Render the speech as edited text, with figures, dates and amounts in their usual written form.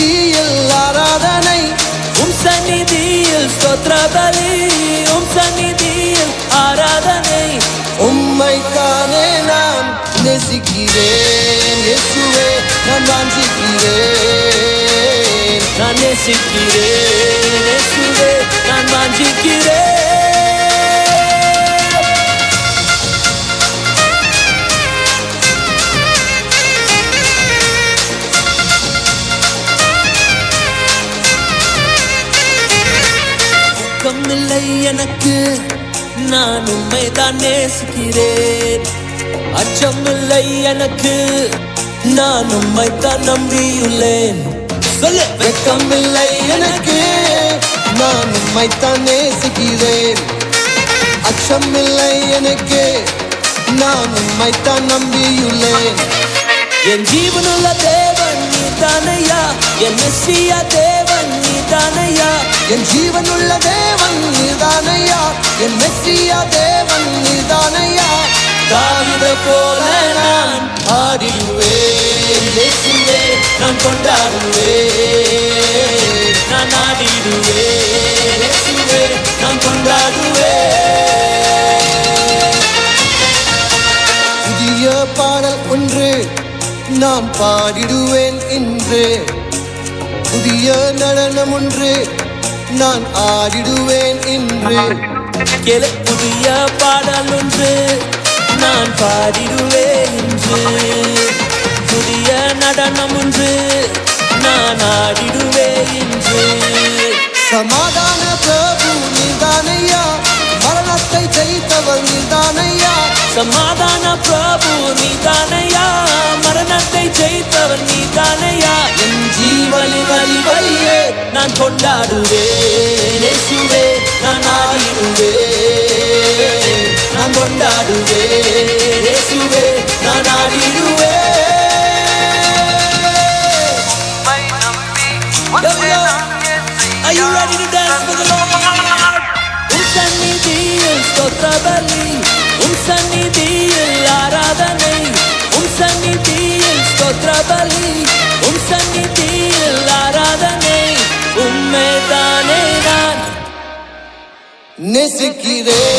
சந்நிதியில் ஆராதனை, உம் சந்நிதியில் ஸ்தோத்திர பலி, உம் சந்நிதியில் ஆராதனை. உம்மைத்தானே நான் நேசிக்கிறேன் இயேசுவே, நான் வாஞ்சிக்கிறேன். நான் நேசிக்கிறேன் இயேசுவே, நான் வாஞ்சிக்கிறேன். இல்லை எனக்கு, நான் உம்மை தான் நேசிக்கிறேன். அச்சமில்லை எனக்கு, நான் உம்மை தான் நம்பியுள்ளேன். சொல்லு. வெட்கமில்லை எனக்கு, நான் உம்மை தான் நேசிக்கிறேன். அச்சமில்லை எனக்கு, நான் உம்மை தான் நம்பியுள்ளேன். என் ஜீவனுள்ள தேவன் நீதானையா, என் மெஸ்ஸியா தேவன் நீதானையா. என் ஜீவனுள்ள தேவன் நீதானையா, என் மெஸ்ஸியா தேவன் நீதானையா. தாவீதை போல நான் ஆடிடுவேன் இயேசுவே, நான் கொண்டாடுவேன். நான் ஆடிடுவேன் இயேசுவே, நான் கொண்டாடுவேன். புதிய பாடல் ஒன்று நான் பாடிடுவேன் இன்று. புதிய நடனம் ஒன்று நான் ஆடிடுவேன் இன்று. கேளு, புதிய பாடல் ஒன்று நான் பாடிடுவேன் இன்று. புதிய நடனம் ஒன்று நான் ஆடிடுவேன் இன்று. சமாதான பிரபு நீதானையா, மரணத்தை ஜெயித்தவர் நீதானையா. சமாதான பிரபு நீதானையா, மரணத்தை ஜெயித்தவர் நீதானையா. என் ஜீவனின் வழியே நான் கொண்டாடுவேன் இயேசுவே, நான் ஆடிடுவேன். நான் கொண்டாடுவேன் இயேசுவே, நான் ஆடிடுவேன். Are you ready to dance for the Lord? உம் சந்நிதியில் ஸ்தோத்திர பலி, உம் சந்நிதியில் ஆராதனை. உம் சந்நிதியில் ஸ்தோத்திர பலி, உம் சந்நிதியில் ஆராதனை. உம்மைதானே நான் நேசிக்கிறேன்.